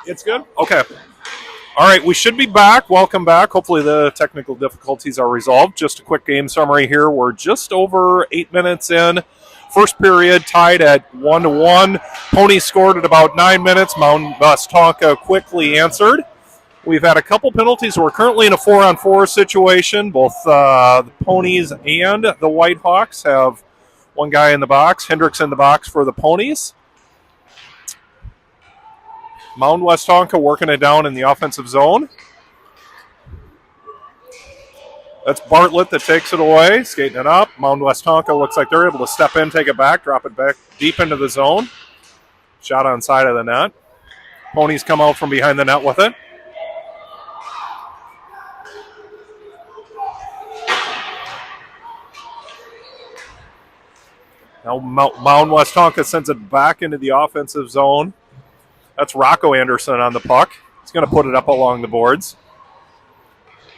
It's good? Okay. All right, we should be back. Welcome back. Hopefully the technical difficulties are resolved. Just a quick game summary here. We're just over 8 minutes in. First period tied at 1-1. Ponies scored at about 9 minutes. Mound Westonka quickly answered. We've had a couple penalties. We're currently in a 4-on-4 situation. Both the Ponies and the Whitehawks have one guy in the box. Hendricks in the box for the Ponies. Mound Westonka working it down in the offensive zone. That's Bartlett that takes it away, skating it up. Mound Westonka looks like they're able to step in, take it back, drop it back deep into the zone. Shot on side of the net. Ponies come out from behind the net with it. Now Mound Westonka sends it back into the offensive zone. That's Rocco Anderson on the puck. He's going to put it up along the boards.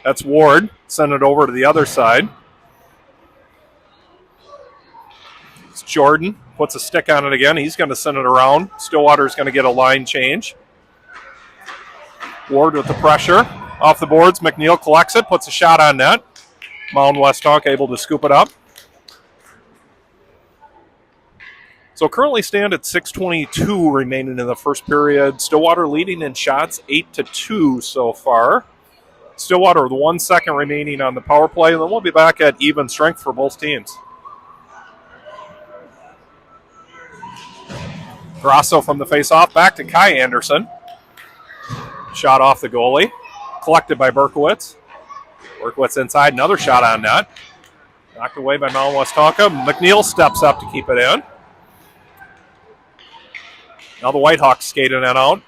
That's Ward. Send it over to the other side. Jordan puts a stick on it again. He's going to send it around. Stillwater's going to get a line change. Ward with the pressure. Off the boards, McNeil collects it, puts a shot on net. Mound Westonka able to scoop it up. So currently stand at 6:22 remaining in the first period. Stillwater leading in shots 8-2 so far. Stillwater with 1 second remaining on the power play, and then we'll be back at even strength for both teams. Grasso from the face-off, back to Kai Anderson. Shot off the goalie. Collected by Berkowitz. Berkowitz inside, another shot on net. Knocked away by Mound Westonka. McNeil steps up to keep it in. Now the Whitehawks skating it out.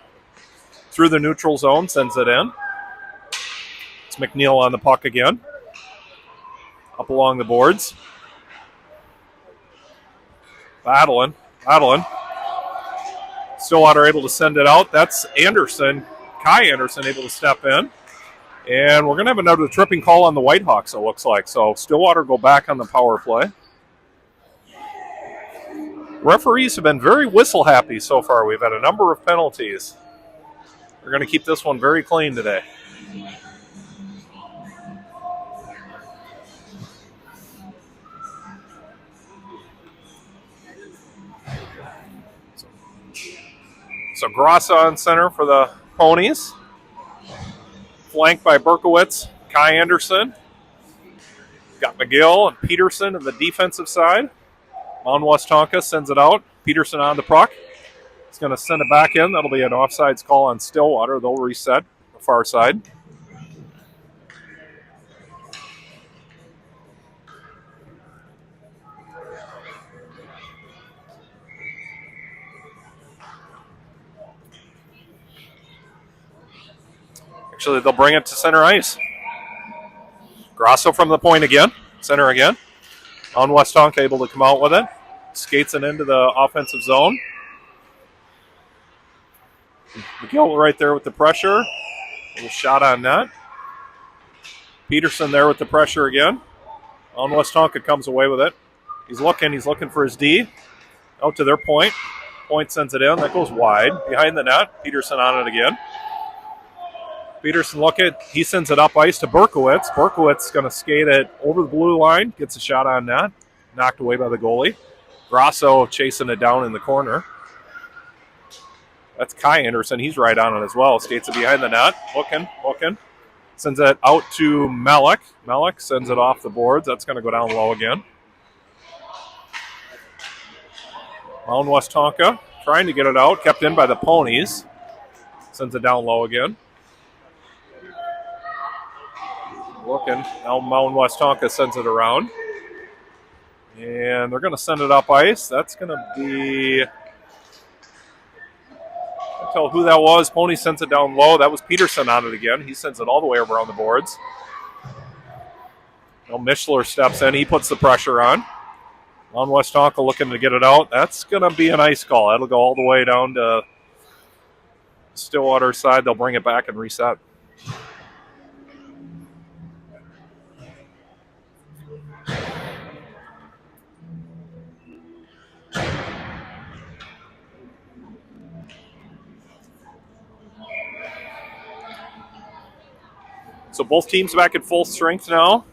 Through the neutral zone, sends it in. It's McNeil on the puck again. Up along the boards. Battling. Stillwater able to send it out. That's Anderson. Kai Anderson able to step in. And we're going to have another tripping call on the Whitehawks, it looks like. So Stillwater go back on the power play. Referees have been very whistle happy so far. We've had a number of penalties. We're going to keep this one very clean today. So Grasso on center for the Ponies. Flanked by Berkowitz, Kai Anderson. Got McGill and Peterson on the defensive side. Mound Westonka sends it out. Peterson on the puck. He's going to send it back in. That'll be an offsides call on Stillwater. They'll reset the far side. Actually, they'll bring it to center ice. Grasso from the point again. Center again. On Westonka able to come out with it. Skates it into the offensive zone. McGill right there with the pressure. Little shot on net. Peterson there with the pressure again. On Westonka comes away with it. He's looking for his D. Out to their point. Point sends it in. That goes wide. Behind the net. Peterson on it again. Peterson he sends it up ice to Berkowitz. Berkowitz going to skate it over the blue line. Gets a shot on net. Knocked away by the goalie. Grasso chasing it down in the corner. That's Kai Anderson. He's right on it as well. Skates it behind the net. Looking. Sends it out to Malik. Malik sends it off the boards. That's going to go down low again. Mound Westonka trying to get it out. Kept in by the Ponies. Sends it down low again. Looking. Now Mound Westonka sends it around. And they're going to send it up ice. That's going to be... I'll tell who that was. Pony sends it down low. That was Peterson on it again. He sends it all the way around the boards. Now Mishler steps in. He puts the pressure on. On Westonka looking to get it out. That's going to be an ice call. That'll go all the way down to Stillwater side. They'll bring it back and reset. So both teams back at full strength now.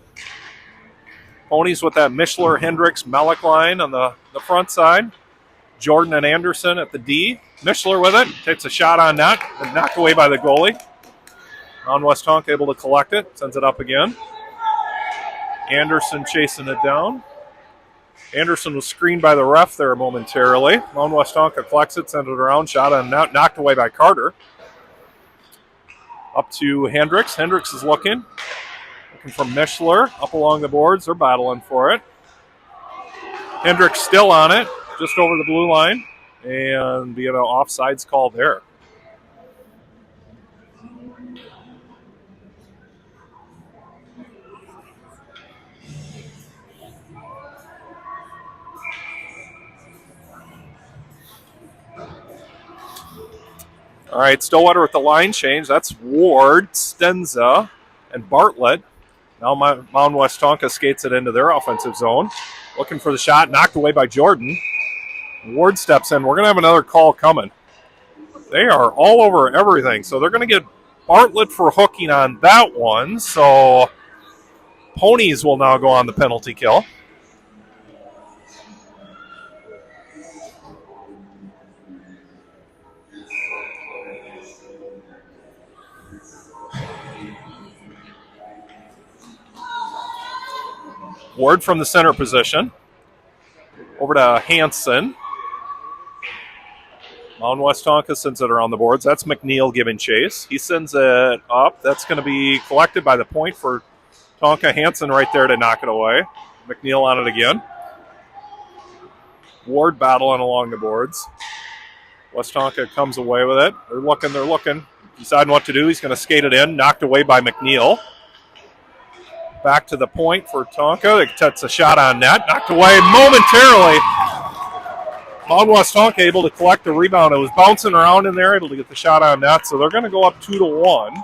Ponies with that Mishler, Hendricks, Malik line on the front side. Jordan and Anderson at the D. Mishler with it. Takes a shot on net. And knocked away by the goalie. On Westonka able to collect it. Sends it up again. Anderson chasing it down. Anderson was screened by the ref there momentarily. On Westonka collects it. Sends it around. Shot on net. Knocked away by Carter. Up to Hendricks. Hendricks is looking from Mishler. Up along the boards. They're battling for it. Hendricks still on it. Just over the blue line. And be an offsides call there. All right, Stillwater with the line change. That's Ward, Stenza, and Bartlett Now Mound Westonka skates it into their offensive zone. Looking for the shot, knocked away by Jordan. Ward steps in. We're going to have another call coming. They are all over everything. So they're going to get Bartlett for hooking on that one. So Ponies will now go on the penalty kill. Ward from the center position. Over to Hansen. Mound Westonka sends it around the boards. That's McNeil giving chase. He sends it up. That's going to be collected by the point for Tonka. Hansen right there to knock it away. McNeil on it again. Ward battling along the boards. Westonka comes away with it. They're looking. Deciding what to do. He's going to skate it in. Knocked away by McNeil. Back to the point for Tonka. They touch a shot on net. Knocked away momentarily. Mound Westonka able to collect the rebound. It was bouncing around in there, able to get the shot on net. So they're going to go up 2-1.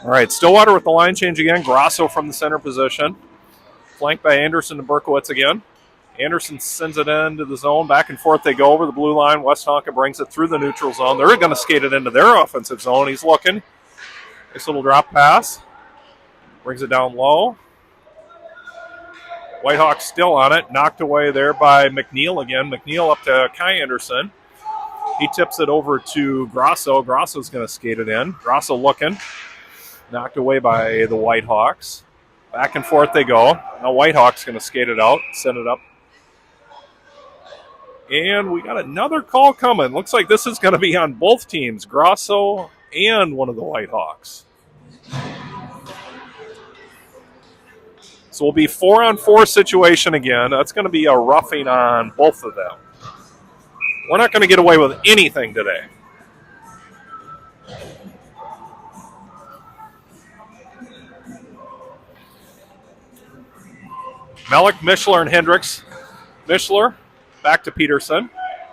All right, Stillwater with the line change again. Grosso from the center position. Flanked by Anderson and Berkowitz again. Anderson sends it into the zone. Back and forth they go over the blue line. Westonka brings it through the neutral zone. They're going to skate it into their offensive zone. He's looking. Nice little drop pass. Brings it down low. Whitehawks still on it. Knocked away there by McNeil again. McNeil up to Kai Anderson. He tips it over to Grosso. Grosso's going to skate it in. Grosso looking. Knocked away by the Whitehawks. Back and forth they go. Now Whitehawks going to skate it out. Send it up. And we got another call coming. Looks like this is going to be on both teams, Grosso and one of the Whitehawks. So we'll be 4-on-4 situation again. That's going to be a roughing on both of them. We're not going to get away with anything today. Melick, Mischler, and Hendricks. Mischler. Back to Peterson.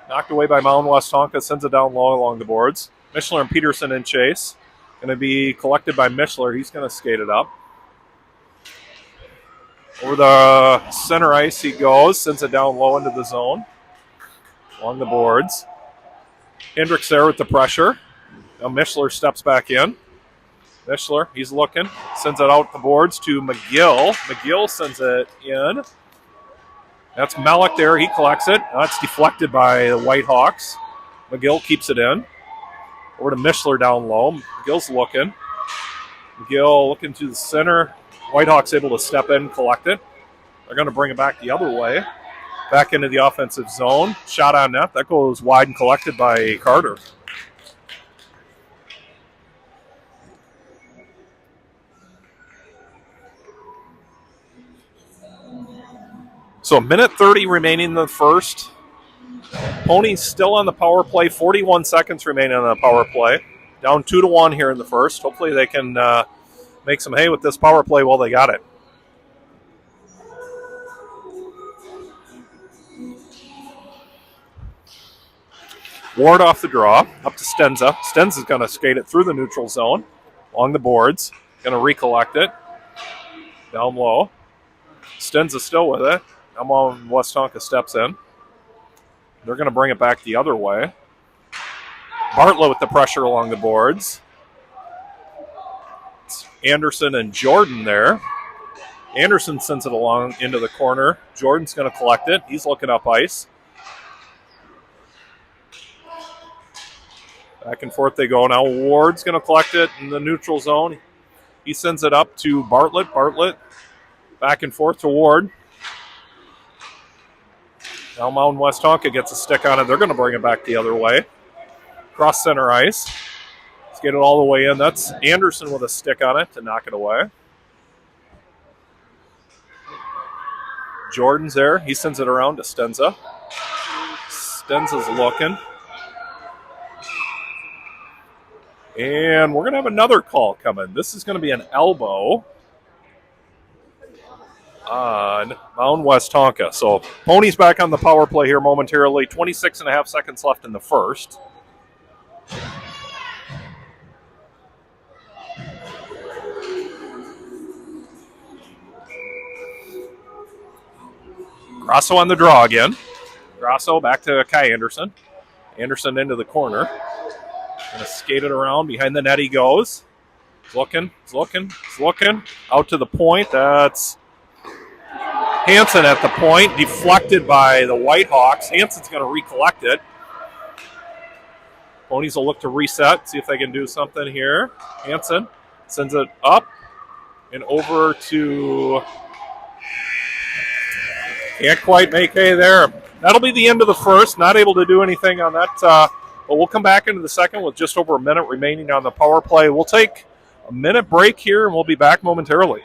Knocked away by Mound Westonka. Sends it down low along the boards. Mischler and Peterson in chase. Going to be collected by Mischler. He's going to skate it up. Over the center ice he goes. Sends it down low into the zone. Along the boards. Hendricks there with the pressure. Now Mischler steps back in. Mischler, he's looking. Sends it out the boards to McGill. McGill sends it in. That's Melick there. He collects it. That's deflected by the Whitehawks. McGill keeps it in. Over to Mischler down low. McGill's looking. McGill looking to the center. Whitehawks able to step in and collect it. They're going to bring it back the other way. Back into the offensive zone. Shot on net. That goes wide and collected by Carter. So a minute 30 remaining in the first. Ponies still on the power play. 41 seconds remaining on the power play. Down 2-1 here in the first. Hopefully they can make some hay with this power play while they got it. Ward off the draw. Up to Stenza. Stenza's going to skate it through the neutral zone. Along the boards. Going to recollect it. Down low. Stenza still with it. Mound Westonka steps in. They're going to bring it back the other way. Bartlett with the pressure along the boards. It's Anderson and Jordan there. Anderson sends it along into the corner. Jordan's going to collect it. He's looking up ice. Back and forth they go. Now Ward's going to collect it in the neutral zone. He sends it up to Bartlett. Bartlett back and forth to Ward. Now Mound Westonka gets a stick on it. They're going to bring it back the other way. Cross center ice. Let's get it all the way in. That's Anderson with a stick on it to knock it away. Jordan's there. He sends it around to Stenza. Stenza's looking. And we're going to have another call coming. This is going to be an elbow. on Mound Westonka. So Ponies back on the power play here momentarily. 26 and a half seconds left in the first. Grosso on the draw again. Grosso back to Kai Anderson. Anderson into the corner. Going to skate it around. Behind the net he goes. He's looking. Out to the point. That's Hansen at the point. Deflected by the Whitehawks. Hansen's going to recollect it. Ponies will look to reset. See if they can do something here. Hansen sends it up and over to... Can't quite make hay there. That'll be the end of the first. Not able to do anything on that. But we'll come back into the second with just over a minute remaining on the power play. We'll take a minute break here, and we'll be back momentarily.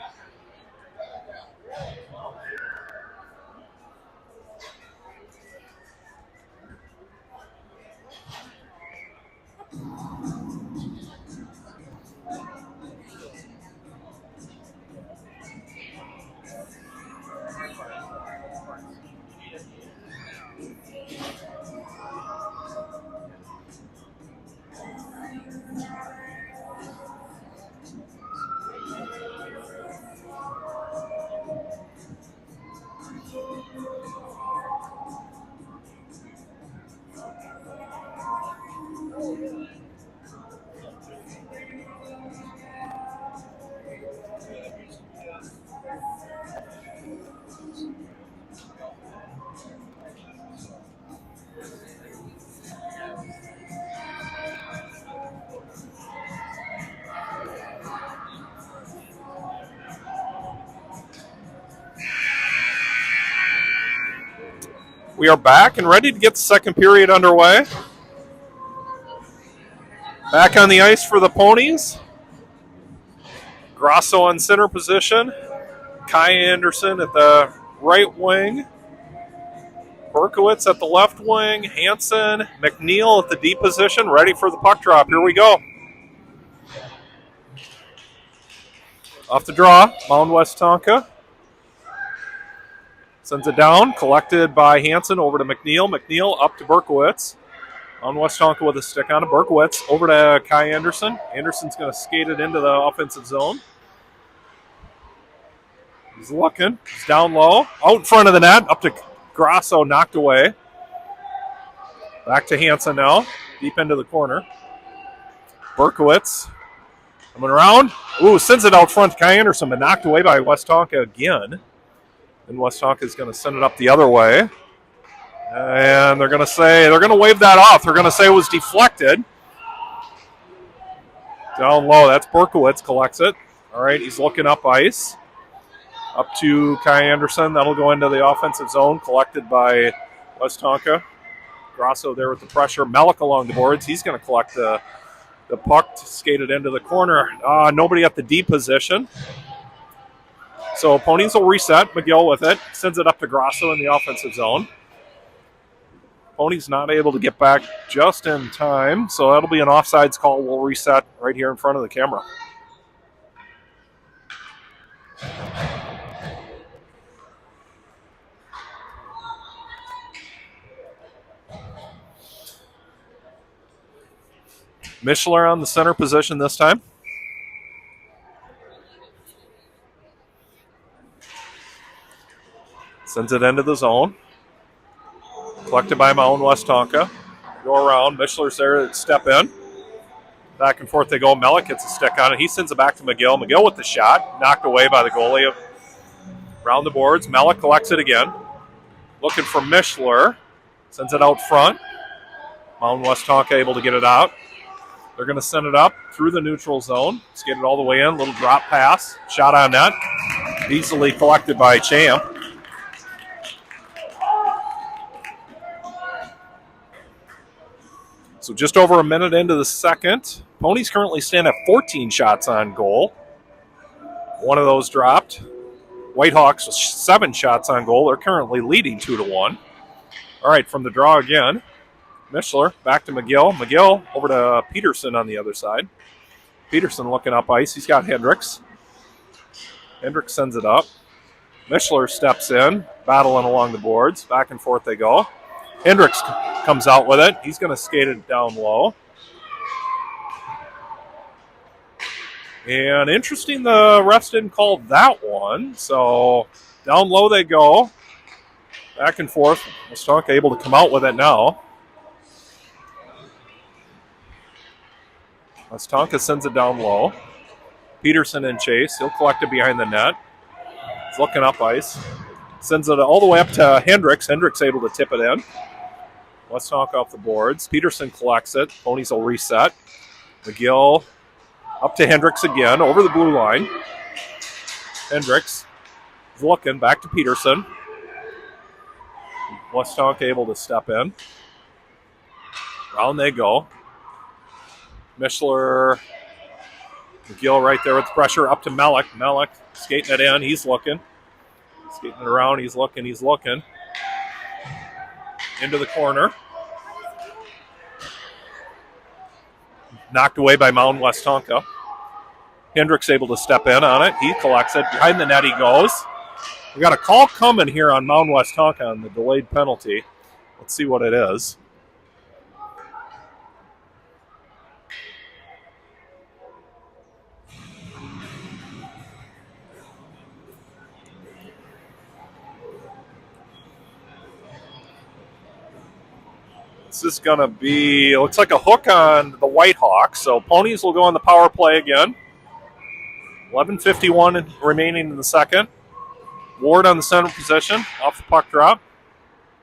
We are back and ready to get the second period underway. Back on the ice for the Ponies. Grosso on center position. Kai Anderson at the right wing. Berkowitz at the left wing. Hansen, McNeil at the D position, ready for the puck drop. Here we go. Off the draw, Mound Westonka. Sends it down, collected by Hansen over to McNeil. McNeil up to Berkowitz. On Westonka with a stick on it. Berkowitz over to Kai Anderson. Anderson's going to skate it into the offensive zone. He's looking. He's down low. Out in front of the net. Up to Grosso, knocked away. Back to Hansen now. Deep into the corner. Berkowitz coming around. Ooh, sends it out front to Kai Anderson, but knocked away by Westonka again. And Westonka is going to send it up the other way. And they're going to wave that off. They're going to say it was deflected. Down low, that's Berkowitz, collects it. All right, he's looking up ice. Up to Kai Anderson. That'll go into the offensive zone, collected by Westonka. Grosso there with the pressure. Mellick along the boards. He's going to collect the puck, skated into the corner. Nobody at the D position. So Ponies will reset. McGill with it. Sends it up to Grosso in the offensive zone. Ponies not able to get back just in time. So that'll be an offsides call. We'll reset right here in front of the camera. Mischler on the center position this time. Sends it into the zone. Collected by Mound Westonka. Go around. Mischler's there to step in. Back and forth they go. Mellick gets a stick on it. He sends it back to McGill. McGill with the shot. Knocked away by the goalie. Around the boards. Mellick collects it again. Looking for Mischler. Sends it out front. Mound Westonka able to get it out. They're going to send it up through the neutral zone. Skate it all the way in. Little drop pass. Shot on net. Easily collected by Champ. So just over a minute into the second. Ponies currently stand at 14 shots on goal. One of those dropped. Whitehawks with 7 shots on goal. They're currently leading 2-1. All right, from the draw again. Mischler back to McGill. McGill over to Peterson on the other side. Peterson looking up ice. He's got Hendricks. Hendricks sends it up. Mishler steps in, battling along the boards. Back and forth they go. Hendricks comes out with it. He's going to skate it down low. And interesting, the refs didn't call that one. So down low they go. Back and forth. Westonka able to come out with it now. Westonka sends it down low. Peterson in chase. He'll collect it behind the net. He's looking up ice. Sends it all the way up to Hendricks. Hendricks able to tip it in. Westonka off the boards. Peterson collects it. Ponies will reset. McGill up to Hendricks again, over the blue line. Hendricks is looking, back to Peterson. Westonka able to step in. Down they go. Mishler, McGill right there with the pressure, up to Mellick. Mellick skating it in, he's looking. Skating it around, he's looking. Into the corner. Knocked away by Mound Westonka. Hendricks able to step in on it. He collects it. Behind the net he goes. We got a call coming here on Mound Westonka on the delayed penalty. Let's see what it is. This is going to be, it looks like a hook on the Whitehawks. So Ponies will go on the power play again. 11:51 remaining in the second. Ward on the center position, off the puck drop.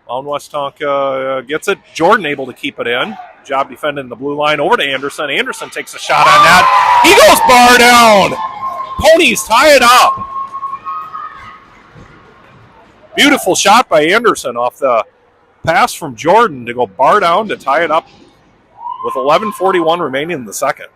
Mound Westonka gets it. Jordan able to keep it in. Job defending the blue line over to Anderson. Anderson takes a shot on that. He goes bar down. Ponies tie it up. Beautiful shot by Anderson off the pass from Jordan to go bar down to tie it up with 11:41 remaining in the second.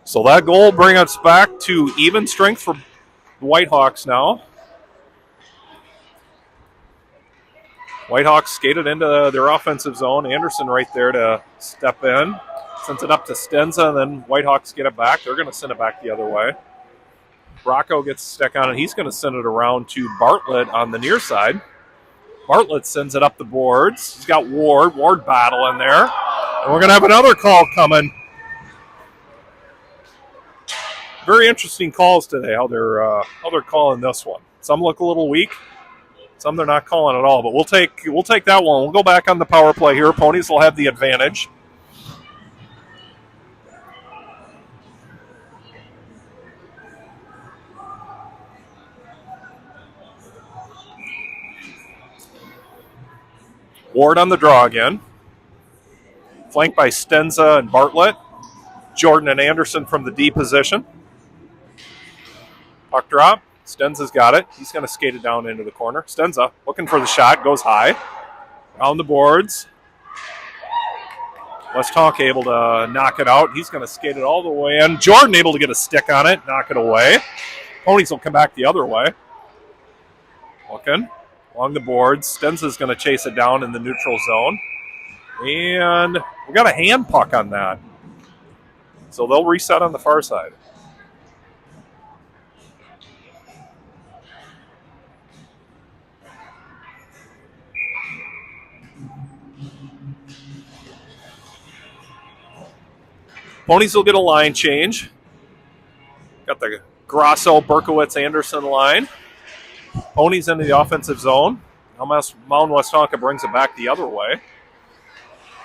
So that goal will bring us back to even strength for the Whitehawks now. Whitehawks skated into their offensive zone. Anderson right there to step in. Sends it up to Stenza, and then Whitehawks get it back. They're going to send it back the other way. Bracco gets a stick on it. He's going to send it around to Bartlett on the near side. Bartlett sends it up the boards. He's got Ward. Ward battle in there. And we're going to have another call coming. Very interesting calls today, how they're calling this one. Some look a little weak. Some they're not calling at all, but we'll take that one. We'll go back on the power play here. Ponies will have the advantage. Ward on the draw again. Flanked by Stenza and Bartlett. Jordan and Anderson from the D position. Puck drop. Stenza's got it. He's going to skate it down into the corner. Stenza looking for the shot. Goes high. Around the boards. Westonka able to knock it out. He's going to skate it all the way in. Jordan able to get a stick on it. Knock it away. Ponies will come back the other way. Looking. Along the boards. Stenza's going to chase it down in the neutral zone. And we got a hand puck on that. So they'll reset on the far side. Ponies will get a line change. Got the Grasso, Berkowitz, Anderson line. Ponies into the offensive zone. Mound Westonka brings it back the other way.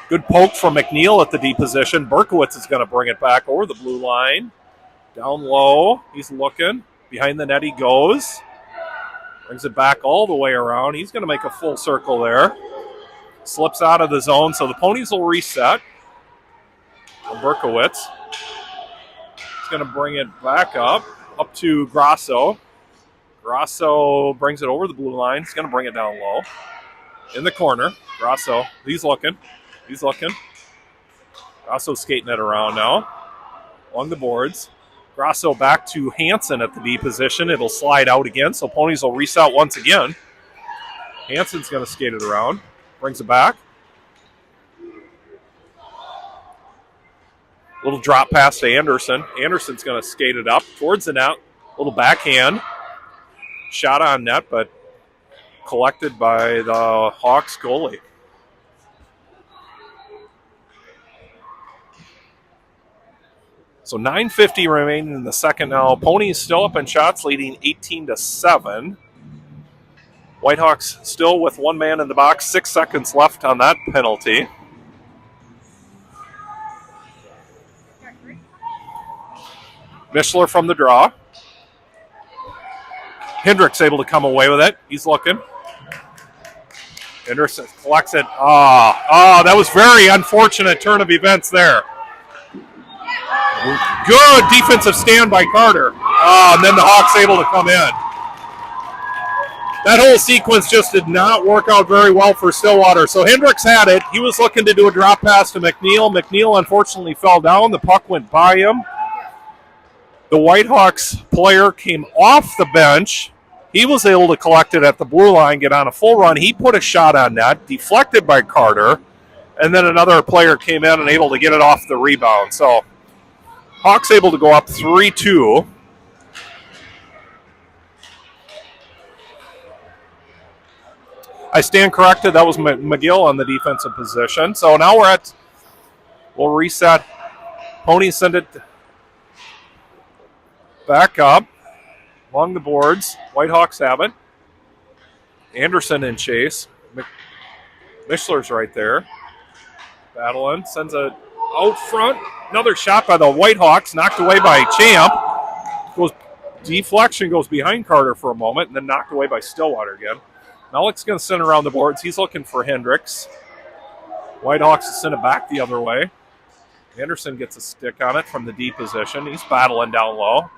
Good poke from McNeil at the D position. Berkowitz is going to bring it back over the blue line. Down low. He's looking. Behind the net he goes. Brings it back all the way around. He's going to make a full circle there. Slips out of the zone, so the Ponies will reset. Berkowitz. He's going to bring it back up to Grasso. Grasso brings it over the blue line. He's going to bring it down low. In the corner, Grasso, he's looking. Grasso skating it around now. Along the boards. Grasso back to Hansen at the D position. It'll slide out again, so Ponies will reset once again. Hansen's going to skate it around. Brings it back. Little drop pass to Anderson. Anderson's going to skate it up towards the net. Little backhand. Shot on net, but collected by the Hawks goalie. So 9:50 remaining in the second now. Ponies still up in shots, leading 18-7. Whitehawks still with one man in the box. 6 seconds left on that penalty. Mishler from the draw. Hendricks able to come away with it. He's looking. Hendricks collects it. That was very unfortunate turn of events there. Good defensive stand by Carter. And then the Hawks able to come in. That whole sequence just did not work out very well for Stillwater. So Hendricks had it. He was looking to do a drop pass to McNeil. McNeil unfortunately fell down. The puck went by him. The Whitehawks player came off the bench. He was able to collect it at the blue line, get on a full run. He put a shot on net, deflected by Carter. And then another player came in and able to get it off the rebound. So Hawks able to go up 3-2. I stand corrected. That was McGill on the defensive position. So now we'll reset. Ponies send it back up along the boards. Whitehawks have it. Anderson in chase. Mishler's right there. Battling. Sends it out front. Another shot by the Whitehawks. Knocked away by Champ. Deflection goes behind Carter for a moment and then knocked away by Stillwater again. Malik's going to send it around the boards. He's looking for Hendricks. Whitehawks will send it back the other way. Anderson gets a stick on it from the D position. He's battling down low.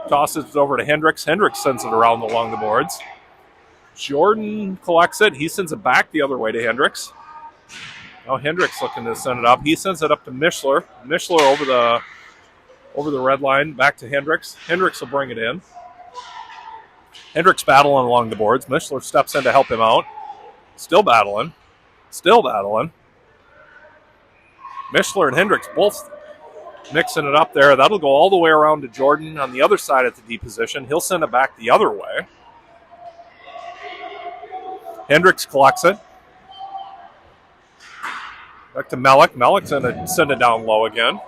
Tosses it over to Hendricks. Hendricks sends it around along the boards. Jordan collects it. He sends it back the other way to Hendricks. Now Hendricks looking to send it up. He sends it up to Mishler. Mishler over the red line. Back to Hendricks. Hendricks will bring it in. Hendricks battling along the boards. Mishler steps in to help him out. Still battling. Mishler and Hendricks both mixing it up there. That'll go all the way around to Jordan on the other side at the D position. He'll send it back the other way. Hendricks collects it. Back to Malik. Malik's going to send it down low again.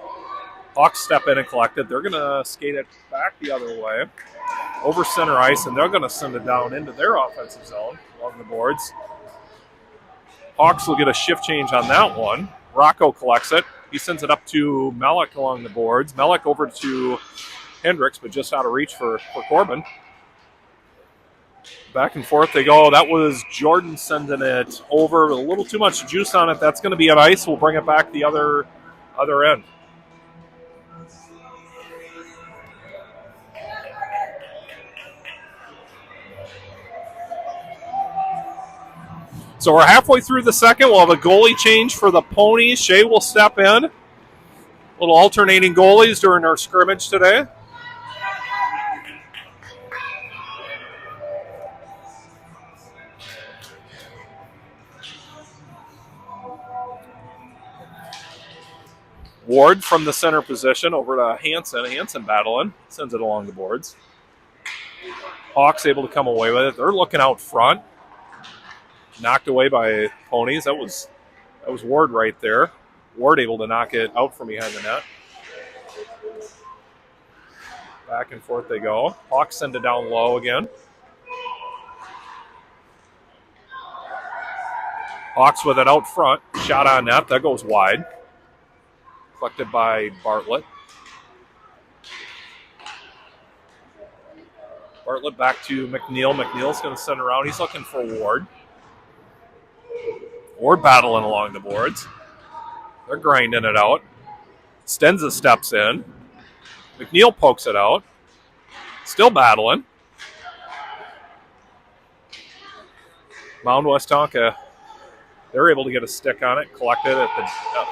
Hawks step in and collect it. They're going to skate it back the other way. Over center ice, and they're going to send it down into their offensive zone along the boards. Hawks will get a shift change on that one. Rocco collects it. He sends it up to Malik along the boards. Malik over to Hendricks, but just out of reach for Corbin. Back and forth they go. That was Jordan sending it over. A little too much juice on it. That's going to be on ice. We'll bring it back the other end. So we're halfway through the second. We'll have a goalie change for the Ponies. Shea will step in. A little alternating goalies during our scrimmage today. Ward from the center position over to Hansen. Hansen battling. Sends it along the boards. Hawks able to come away with it. They're looking out front. Knocked away by Ponies. That was Ward right there. Ward able to knock it out from behind the net. Back and forth they go. Hawks send it down low again. Hawks with it out front. Shot on net. That goes wide. Collected by Bartlett. Bartlett back to McNeil. McNeil's going to send around. He's looking for Ward. Ward battling along the boards. They're grinding it out. Stenza steps in. McNeil pokes it out. Still battling. Mound Westonka, they're able to get a stick on it, collect it at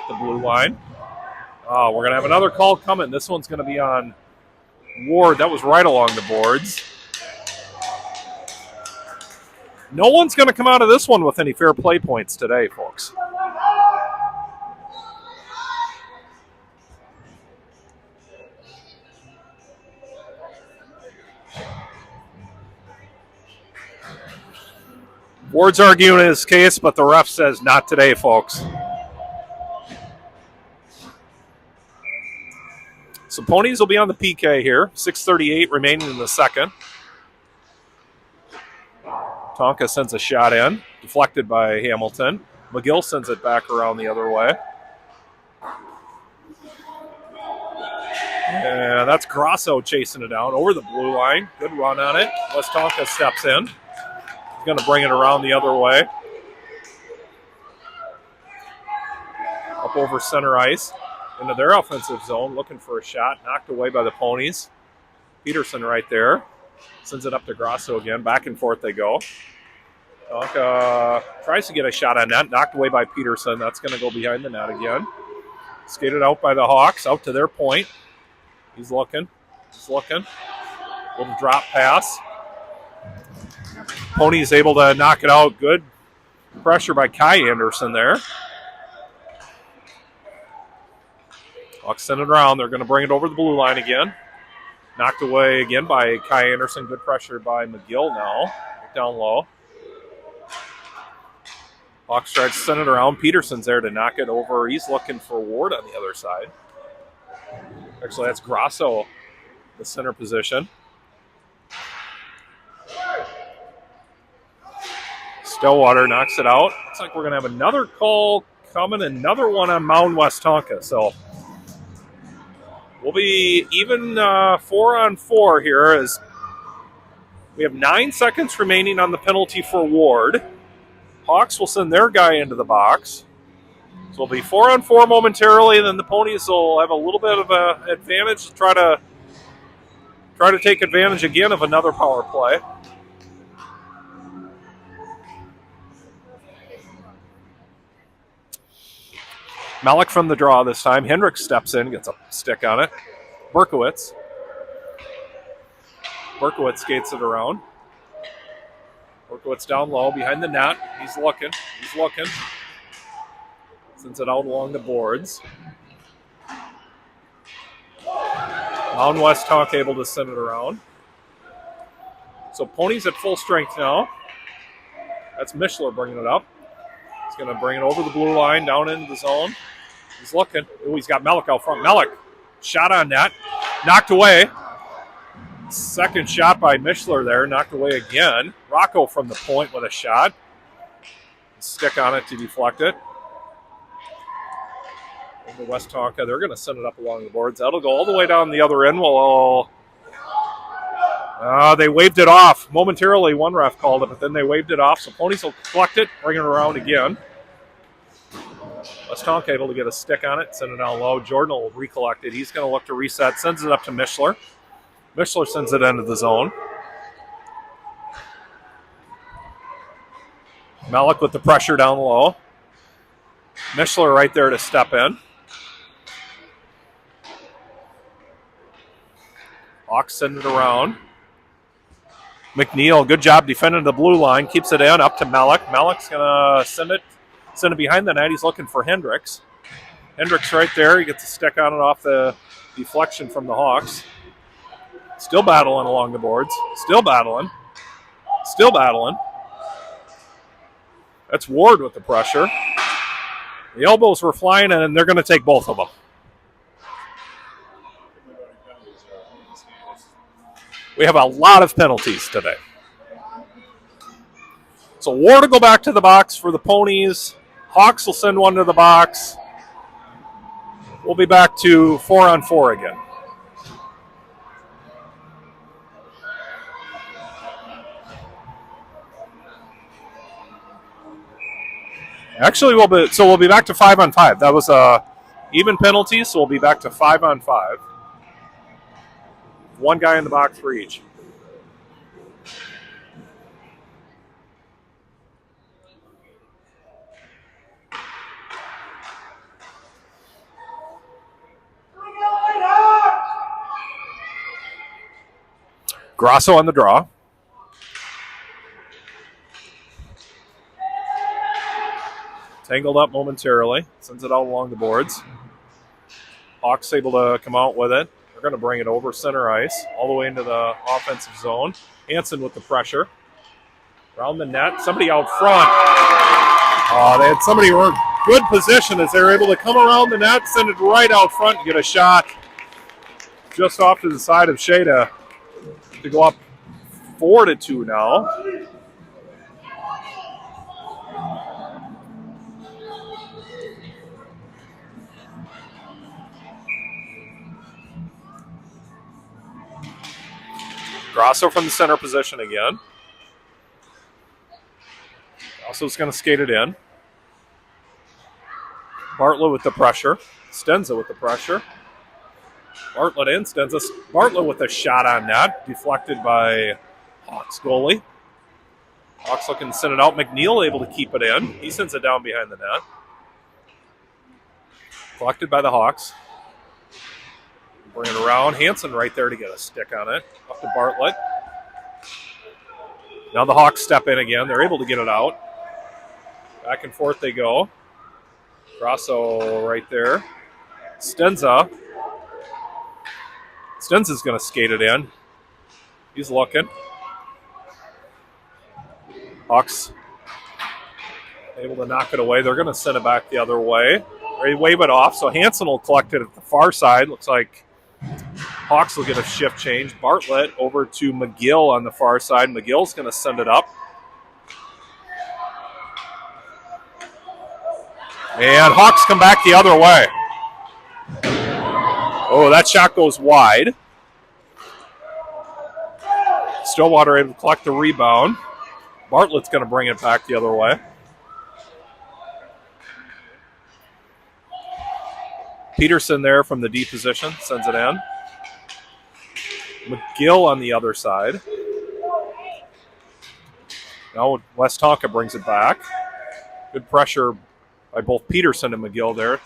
the blue line. Oh, we're going to have another call coming. This one's going to be on Ward. That was right along the boards. No one's going to come out of this one with any fair play points today, folks. Ward's arguing his case, but the ref says not today, folks. So Ponies will be on the PK here. 6:38 remaining in the second. Tonka sends a shot in, deflected by Hamilton. McGill sends it back around the other way. And that's Grosso chasing it down over the blue line. Good run on it. Westonka steps in. He's going to bring it around the other way. Up over center ice into their offensive zone, looking for a shot. Knocked away by the Ponies. Peterson right there. Sends it up to Grosso again. Back and forth they go. Tonka tries to get a shot on that. Knocked away by Peterson. That's going to go behind the net again. Skated out by the Hawks, out to their point. He's looking. Little drop pass. Pony's able to knock it out. Good pressure by Kai Anderson there. Hawks send it around. They're going to bring it over the blue line again. Knocked away again by Kai Anderson. Good pressure by McGill now. Down low. Hawks tries to send it around. Peterson's there to knock it over. He's looking for Ward on the other side. Actually, that's Grosso, the center position. Stillwater knocks it out. Looks like we're going to have another call coming, another one on Mound Westonka. So we'll be even 4-on-4 here as we have 9 seconds remaining on the penalty for Ward. Hawks will send their guy into the box. So it'll be 4-on-4 momentarily, and then the Ponies will have a little bit of an advantage to try to take advantage again of another power play. Malik from the draw this time. Hendricks steps in, gets a stick on it. Berkowitz skates it around. Berkowitz down low behind the net. He's looking. Sends it out along the boards. Mound Westonka able to send it around. So Ponies at full strength now. That's Mishler bringing it up. He's going to bring it over the blue line, down into the zone. He's looking. Oh, he's got Malik out front. Malik, shot on net. Knocked away. Second shot by Mishler there. Knocked away again. Rocco from the point with a shot. Stick on it to deflect it. Over Westonka. They're going to send it up along the boards. That'll go all the way down the other end. They waved it off. Momentarily, one ref called it, but then they waved it off. So Ponies will collect it, bring it around again. Westonka able to get a stick on it, send it down low. Jordan will recollect it. He's going to look to reset, sends it up to Mishler. Mishler sends it into the zone. Malik with the pressure down low. Mishler right there to step in. Hawks send it around. McNeil, good job defending the blue line. Keeps it in, up to Malik. Malik's going to send it behind the net. He's looking for Hendricks. Hendricks right there. He gets a stick on it off the deflection from the Hawks. Still battling along the boards. Still battling. That's Ward with the pressure. The elbows were flying, and they're going to take both of them. We have a lot of penalties today. So Ward will go back to the box for the Ponies. Hawks will send one to the box. We'll be back to 4-on-4 again. Actually, we'll be back to 5-on-5. That was even penalties, so we'll be back to 5-on-5. One guy in the box for each. Grasso on the draw. Tangled up momentarily. Sends it out along the boards. Hawks able to come out with it. They're going to bring it over center ice, all the way into the offensive zone. Hansen with the pressure. Around the net. Somebody out front. They had somebody in good position as they were able to come around the net, send it right out front, and get a shot just off to the side of Shea to go up 4-2 now. Grasso from the center position again. Grasso's going to skate it in. Bartlett with the pressure. Stenza with the pressure. Bartlett in. Stenza. Bartlett with a shot on net. Deflected by Hawks goalie. Hawks looking to send it out. McNeil able to keep it in. He sends it down behind the net. Collected by the Hawks. Bring it around. Hansen right there to get a stick on it. Up to Bartlett. Now the Hawks step in again. They're able to get it out. Back and forth they go. Grasso right there. Stenza. Stenza's going to skate it in. He's looking. Hawks able to knock it away. They're going to send it back the other way. They wave it off, so Hansen will collect it at the far side. Looks like Hawks will get a shift change. Bartlett over to McGill on the far side. McGill's going to send it up. And Hawks come back the other way. Oh, that shot goes wide. Stillwater able to collect the rebound. Bartlett's going to bring it back the other way. Peterson there from the D position sends it in. McGill on the other side. Now Westonka brings it back. Good pressure by both Peterson and McGill there.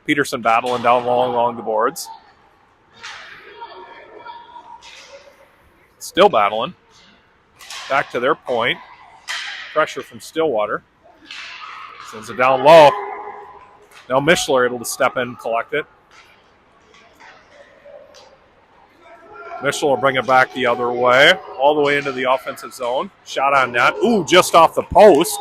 Peterson battling down along the boards. Still battling. Back to their point. Pressure from Stillwater. Sends it down low. Now Mischler able to step in and collect it. Mischler will bring it back the other way. All the way into the offensive zone. Shot on net. Ooh, just off the post.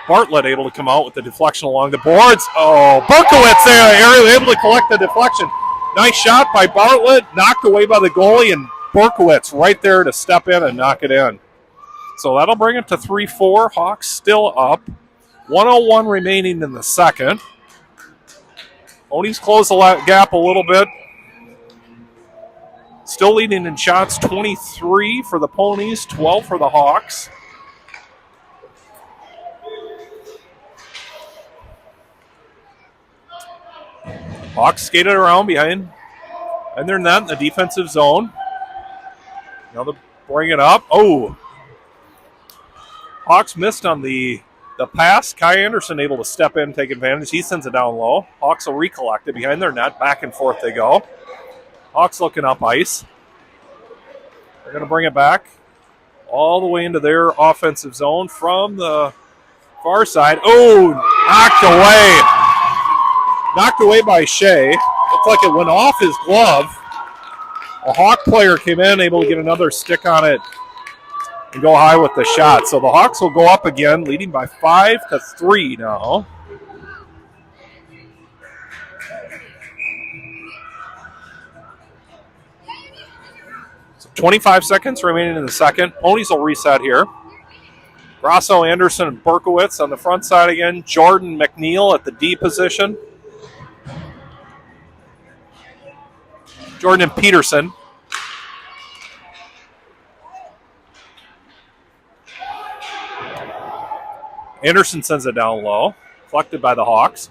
Bartlett able to come out with the deflection along the boards. Oh, Berkowitz there, able to collect the deflection. Nice shot by Bartlett, knocked away by the goalie, and Berkowitz right there to step in and knock it in. So that'll bring it to 3-4. Hawks still up. 1:01 remaining in the second. Ponies close the gap a little bit. Still leading in shots, 23 for the Ponies, 12 for the Hawks. Hawks skated around behind and their net in the defensive zone. Now they bring it up. Oh! Hawks missed on the pass. Kai Anderson able to step in and take advantage. He sends it down low. Hawks will recollect it behind their net. Back and forth they go. Hawks looking up ice. They're going to bring it back all the way into their offensive zone from the far side. Oh! Knocked away. Knocked away by Shea. Looked like it went off his glove. A Hawk player came in, able to get another stick on it and go high with the shot. So the Hawks will go up again, leading by 5-3 now. So 25 seconds remaining in the second. Ponies will reset here. Grasso, Anderson, and Berkowitz on the front side again. Jordan, McNeil at the D position. Jordan and Peterson. Anderson sends it down low. Collected by the Hawks.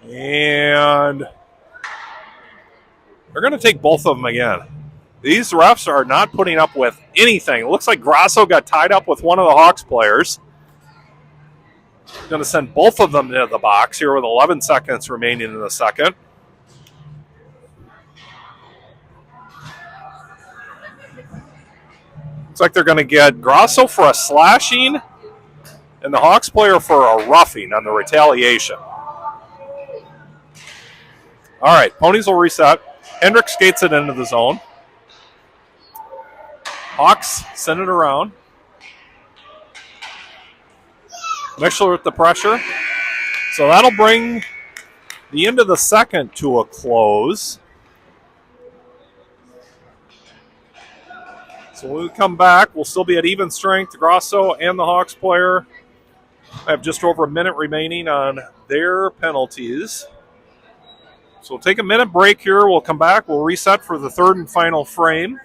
And they're going to take both of them again. These refs are not putting up with anything. It looks like Grasso got tied up with one of the Hawks players. Going to send both of them into the box here with 11 seconds remaining in the second. Looks like they're going to get Grosso for a slashing and the Hawks player for a roughing on the retaliation. All right, Ponies will reset. Hendricks skates it into the zone. Hawks send it around. Mishler with the pressure. So that'll bring the end of the second to a close. So when we come back, we'll still be at even strength. Grosso and the Hawks player have just over a minute remaining on their penalties. So we'll take a minute break here. We'll come back. We'll reset for the third and final frame.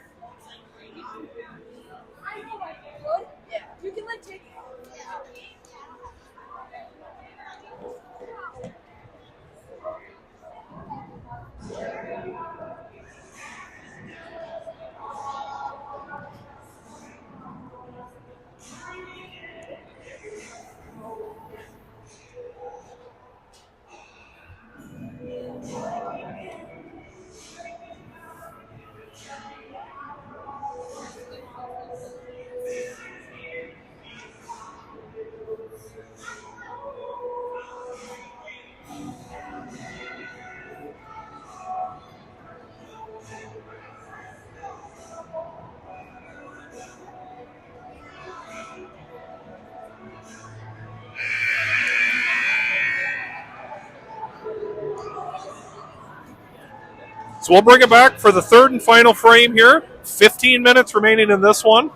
So we'll bring it back for the third and final frame here. 15 minutes remaining in this one.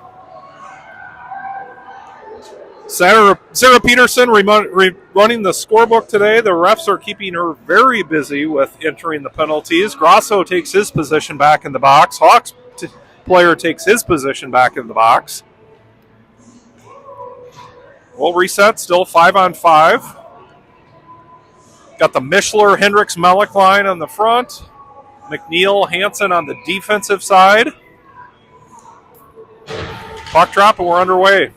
Sarah Peterson running the scorebook today. The refs are keeping her very busy with entering the penalties. Grosso takes his position back in the box. Hawks player takes his position back in the box. We'll reset, still 5-on-5. Got the Mishler, Hendricks, Melick line on the front. McNeil, Hansen on the defensive side. Puck drop, and we're underway.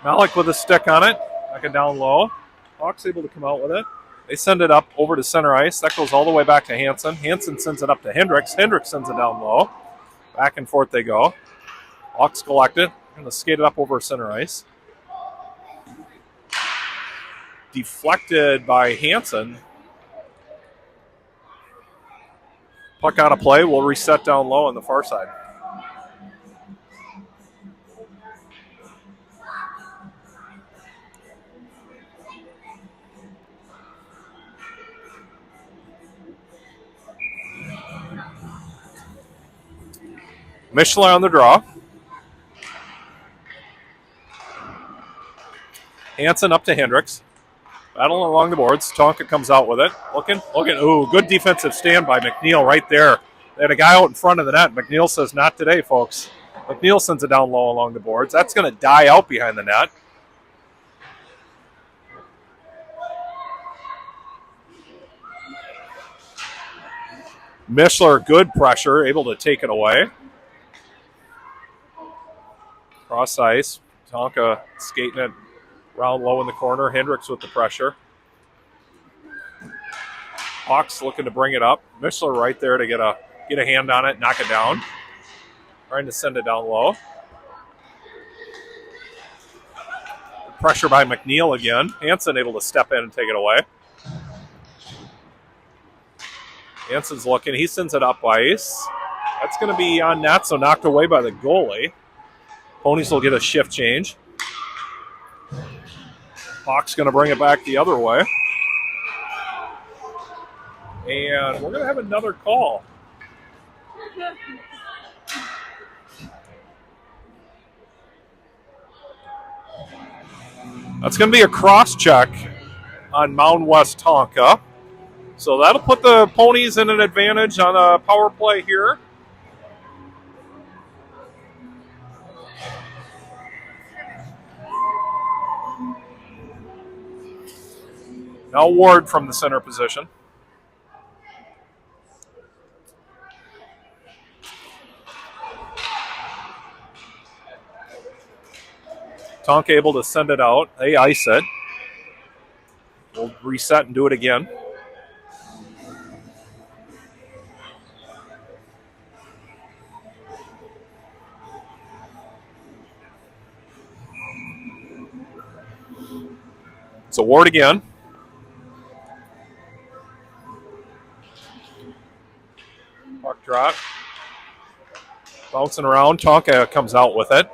Melick with a stick on it. Back it down low. Hawks able to come out with it. They send it up over to center ice. That goes all the way back to Hansen. Hansen sends it up to Hendricks. Hendricks sends it down low. Back and forth they go. Hawks collect it. Going to skate it up over center ice. Deflected by Hansen. Puck out of play. We'll reset down low on the far side. Mishler on the draw. Hansen up to Hendricks. Battling along the boards. Tonka comes out with it. Looking. Ooh, good defensive stand by McNeil right there. They had a guy out in front of the net. McNeil says, not today, folks. McNeil sends it down low along the boards. That's going to die out behind the net. Mishler, good pressure, able to take it away. Cross ice. Tonka skating it round low in the corner. Hendricks with the pressure. Hawks looking to bring it up. Mishler right there to get a hand on it, knock it down. Trying to send it down low. Pressure by McNeil again. Hansen able to step in and take it away. Hansen's looking. He sends it up ice. That's going to be on net, so knocked away by the goalie. Ponies will get a shift change. Hawks going to bring it back the other way. And we're going to have another call. That's going to be a cross-check on Mound Westonka. So that'll put the Ponies in an advantage on a power play here. Now Ward from the center position. Tonka able to send it out. They ice it. We'll reset and do it again. It's a Ward again. Puck drop. Bouncing around. Tonka comes out with it.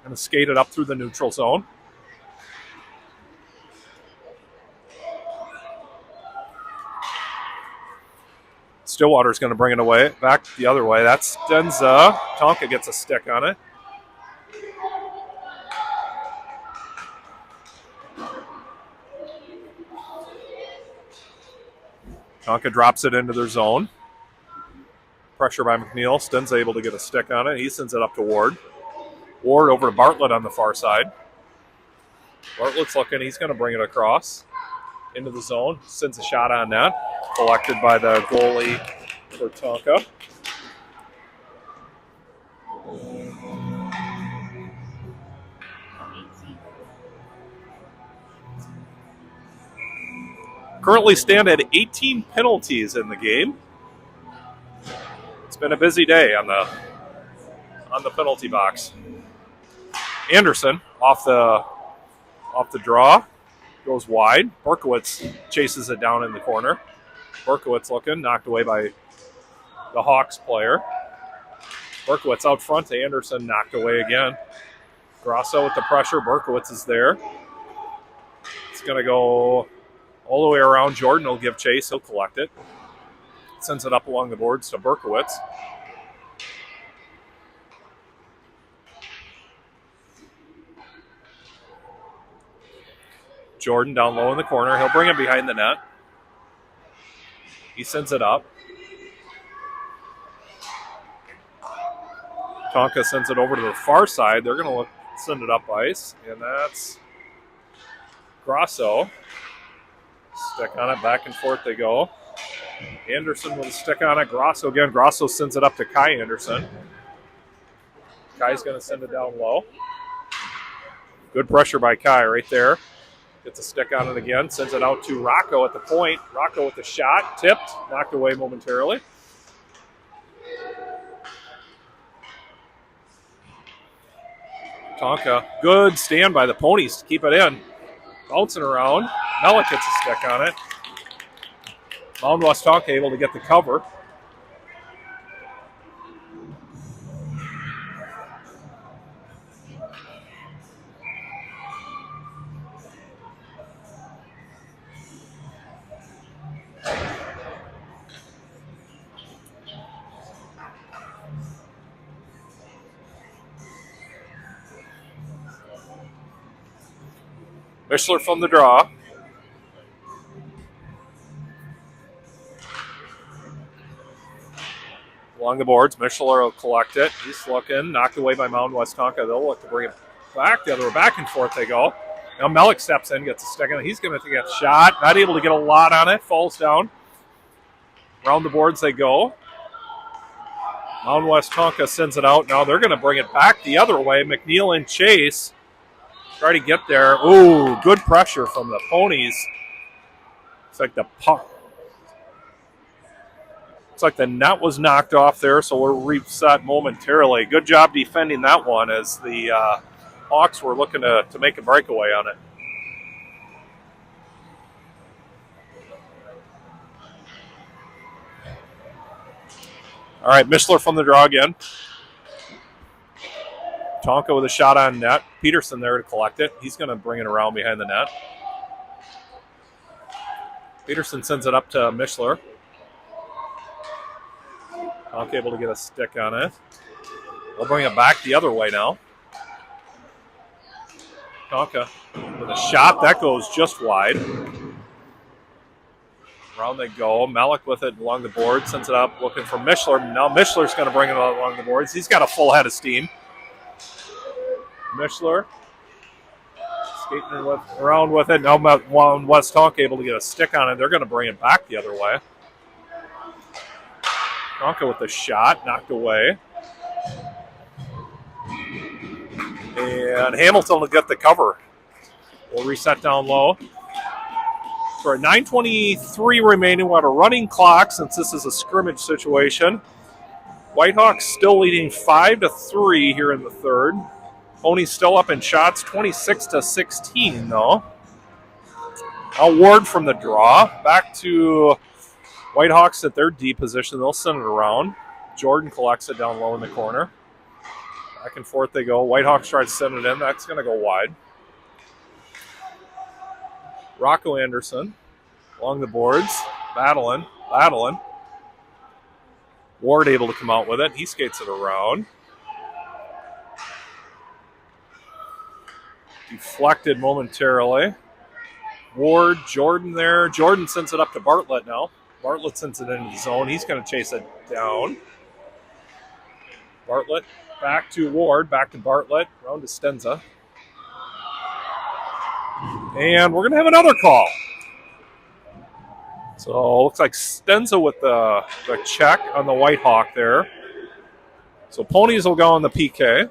Going to skate it up through the neutral zone. Stillwater's going to bring it away. Back the other way. That's Stenza. Tonka gets a stick on it. Tonka drops it into their zone. Pressure by McNeil. Stenza able to get a stick on it. He sends it up to Ward. Ward over to Bartlett on the far side. Bartlett's looking. He's going to bring it across into the zone. Sends a shot on net. Collected by the goalie for Tonka. Currently stand at 18 penalties in the game. It's been a busy day on the penalty box. Anderson off the draw, goes wide. Berkowitz chases it down in the corner. Berkowitz looking, knocked away by the Hawks player. Berkowitz out front to Anderson, knocked away again. Grosso with the pressure. Berkowitz is there. It's going to go all the way around. Jordan will give chase. He'll collect it. Sends it up along the boards to Berkowitz. Jordan down low in the corner. He'll bring it behind the net. He sends it up. Tonka sends it over to the far side. They're going to send it up ice, and that's Grosso. Stick on it. Back and forth they go. Anderson with a stick on it. Grosso again. Grosso sends it up to Kai Anderson. Kai's going to send it down low. Good pressure by Kai right there. Gets a stick on it again. Sends it out to Rocco at the point. Rocco with the shot. Tipped. Knocked away momentarily. Tonka. Good stand by the Ponies to keep it in. Bouncing around. Mellick gets a stick on it. Mound Westonka able to get the cover. Mishler from the draw. Along the boards, Mishler will collect it. He's looking, knocked away by Mound Westonka. They'll look to bring it back. The other way, back and forth they go. Now Mellick steps in, gets a stick on it. He's going to get a shot. Not able to get a lot on it. Falls down. Around the boards they go. Mound Westonka sends it out. Now they're going to bring it back the other way. McNeil and Chase try to get there. Ooh, good pressure from the Ponies. It's like the puck. It's like the net was knocked off there, so we're reset momentarily. Good job defending that one as the Hawks were looking to make a breakaway on it. All right, Mishler from the draw again. Tonka with a shot on net. Peterson there to collect it. He's going to bring it around behind the net. Peterson sends it up to Mishler. Tonka able to get a stick on it. We'll bring it back the other way now. Tonka with a shot. That goes just wide. Around they go. Mellick with it along the board. Sends it up looking for Mishler. Now Mishler's going to bring it along the boards. He's got a full head of steam. Mishler skating around with it. Now Westonka able to get a stick on it. They're going to bring it back the other way. Tonka with the shot, knocked away. And Hamilton will get the cover. We'll reset down low. For 9:23 remaining, we'll have a running clock since this is a scrimmage situation. Whitehawks still leading 5-3 here in the third. Ponies still up in shots, 26-16 though. Now Ward from the draw. Back to Whitehawks at their D position. They'll send it around. Jordan collects it down low in the corner. Back and forth they go. Whitehawks try to send it in. That's going to go wide. Rocco Anderson along the boards. Battling. Ward able to come out with it. He skates it around. Deflected momentarily. Ward, Jordan there. Jordan sends it up to Bartlett now. Bartlett sends it into the zone. He's going to chase it down. Bartlett back to Ward, back to Bartlett, around to Stenza. And we're going to have another call. So looks like Stenza with the check on the Whitehawk there. So Ponies will go on the PK.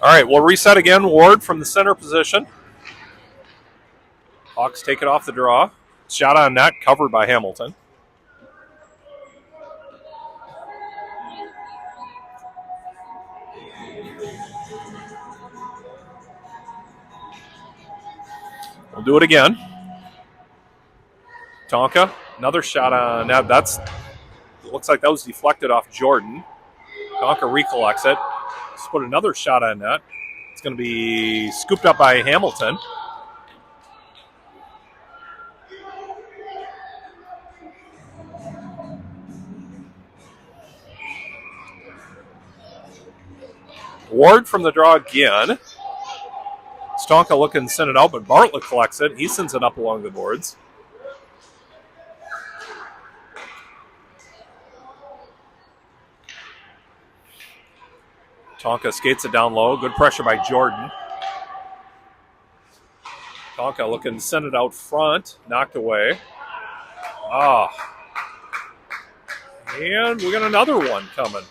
All right, we'll reset again. Ward from the center position. Hawks take it off the draw. Shot on net, covered by Hamilton. We'll do it again. Tonka, another shot on net. Looks like that was deflected off Jordan. Tonka recollects it. Just put another shot on net. It's going to be scooped up by Hamilton. Ward from the draw again. Stonka looking to send it out, but Bartlett collects it. He sends it up along the boards. Tonka skates it down low. Good pressure by Jordan. Tonka looking to send it out front. Knocked away. And we got another one coming.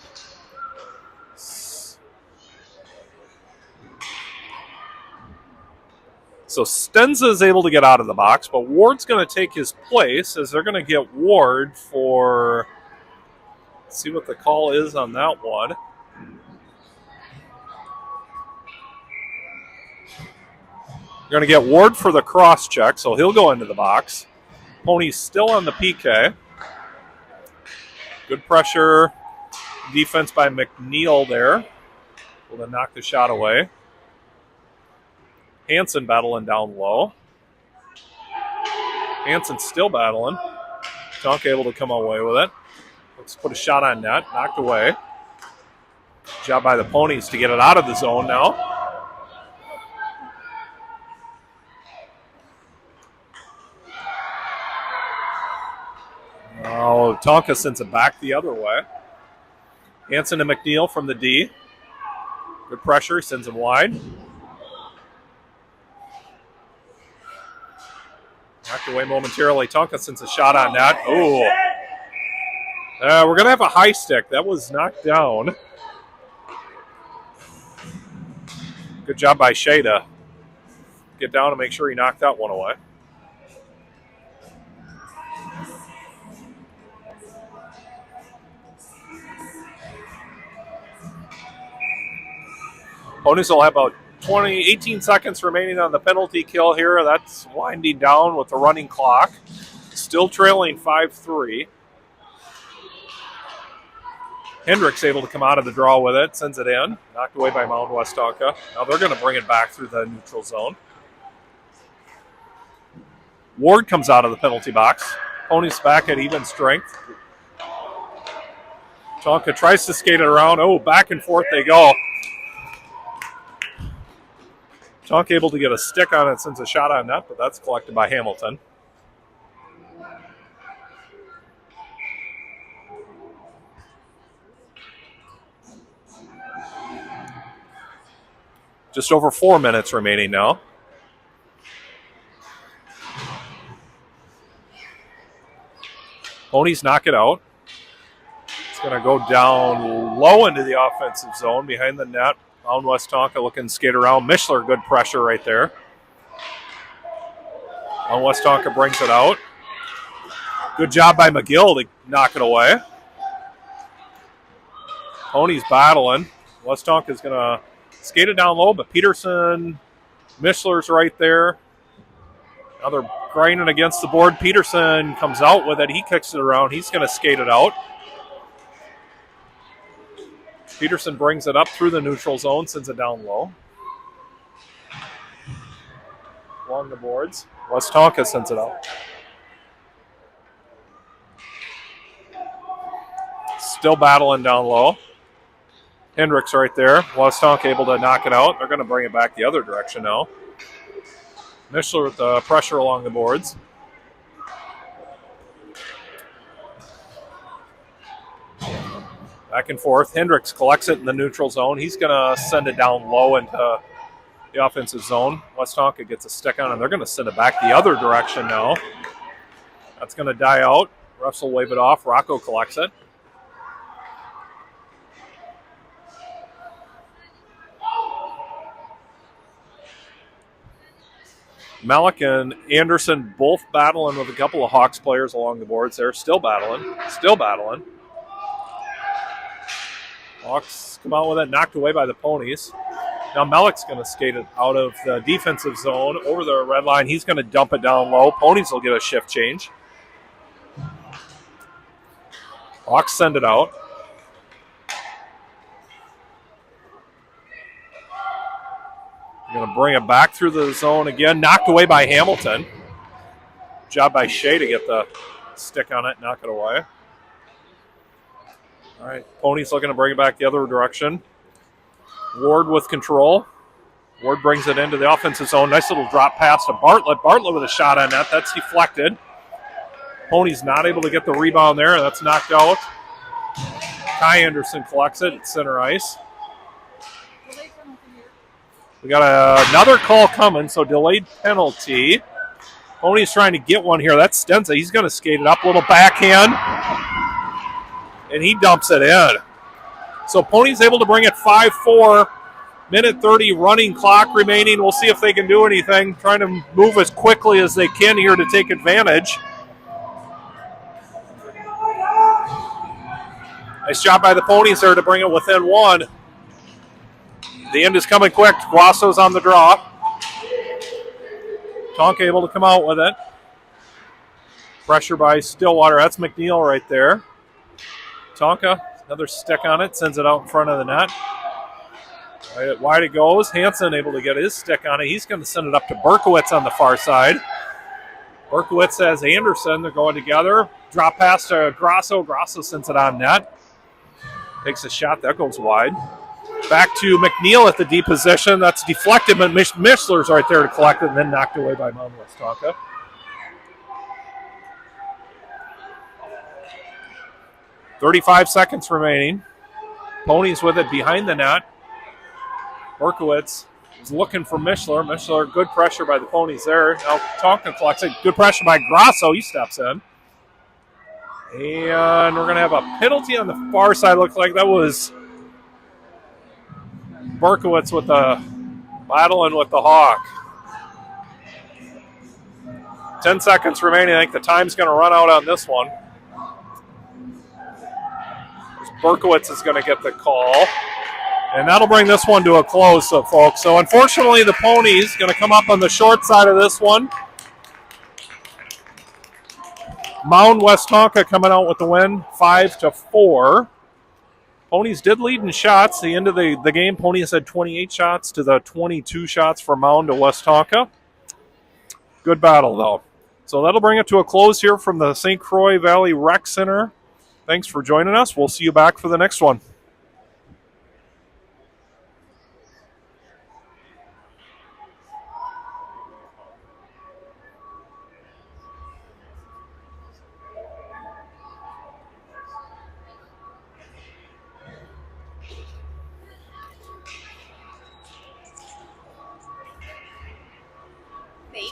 So Stenza is able to get out of the box, but Ward's going to take his place as they're going to get Ward for... Let's see what the call is on that one. You're going to get Ward for the cross check, so he'll go into the box. Pony's still on the PK. Good pressure. Defense by McNeil there. Will then knock the shot away. Hansen battling down low. Hansen still battling. Tonka able to come away with it. Let's put a shot on net. Knocked away. Job by the Ponies to get it out of the zone now. Oh, Tonka sends it back the other way. Hansen to McNeil from the D. Good pressure. He sends him wide. Knocked away momentarily. Tonka sends a shot on that. Oh. We're going to have a high stick. That was knocked down. Good job by Shea to get down and make sure he knocked that one away. Ponies will have about 18 seconds remaining on the penalty kill here. That's winding down with the running clock. Still trailing 5-3. Hendricks able to come out of the draw with it. Sends it in. Knocked away by Mound Westonka. Now they're going to bring it back through the neutral zone. Ward comes out of the penalty box. Ponies back at even strength. Tonka tries to skate it around. Oh, back and forth they go. Tonk able to get a stick on it since a shot on net, but that's collected by Hamilton. Just over 4 minutes remaining now. Ponies knock it out. It's going to go down low into the offensive zone behind the net. Mound Westonka looking to skate around. Mishler, good pressure right there. Mound Westonka brings it out. Good job by McGill to knock it away. Ponies battling. Westonka's going to skate it down low, but Peterson, Mishler's right there. Now they're grinding against the board. Peterson comes out with it. He kicks it around. He's going to skate it out. Peterson brings it up through the neutral zone, sends it down low. Along the boards. Westonka sends it out. Still battling down low. Hendricks right there. Westonka able to knock it out. They're going to bring it back the other direction now. Mishler with the pressure along the boards. Back and forth. Hendricks collects it in the neutral zone. He's going to send it down low into the offensive zone. Westonka gets a stick on it. They're going to send it back the other direction now. That's going to die out. Refs will wave it off. Rocco collects it. Malik and Anderson both battling with a couple of Hawks players along the boards there. Still battling. Hawks come out with it, knocked away by the Ponies. Now Malik's going to skate it out of the defensive zone over the red line. He's going to dump it down low. Ponies will get a shift change. Hawks send it out. They're going to bring it back through the zone again. Knocked away by Hamilton. Job by Shea to get the stick on it, knock it away. All right, Ponies looking to bring it back the other direction. Ward with control. Ward brings it into the offensive zone. Nice little drop pass to Bartlett. Bartlett with a shot on net. That's deflected. Ponies not able to get the rebound there. That's knocked out. Kai Anderson collects it at center ice. We got another call coming, so delayed penalty. Ponies trying to get one here. That's Stenza. He's going to skate it up. Little backhand. And he dumps it in. So Ponies able to bring it 5-4. Minute 30 running clock remaining. We'll see if they can do anything. Trying to move as quickly as they can here to take advantage. Nice job by the Ponies there to bring it within one. The end is coming quick. Guasso's on the draw. Tonka able to come out with it. Pressure by Stillwater. That's McNeil right there. Tonka, another stick on it, sends it out in front of the net. Wide it goes. Hansen able to get his stick on it. He's going to send it up to Berkowitz on the far side. Berkowitz has Anderson. They're going together. Drop pass to Grasso. Grasso sends it on net. Takes a shot. That goes wide. Back to McNeil at the D position. That's deflected, but Mishler's right there to collect it and then knocked away by Mound Westonka. .35 seconds remaining. Ponies with it behind the net. Berkowitz is looking for Mishler. Mishler, good pressure by the Ponies there. Now Tonka collects it. Good pressure by Grasso. He steps in. And we're going to have a penalty on the far side. Looks like that was Berkowitz with the battling with the Hawk. 10 seconds remaining. I think the time's going to run out on this one. Berkowitz is going to get the call. And that'll bring this one to a close, so folks. So unfortunately, the Ponies going to come up on the short side of this one. Mound Westonka coming out with the win, 5-4. Ponies did lead in shots. The end of the game, Ponies had 28 shots to the 22 shots for Mound to Westonka. Good battle, though. So that'll bring it to a close here from the St. Croix Valley Rec Center. Thanks for joining us. We'll see you back for the next one.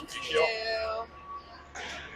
Thank you.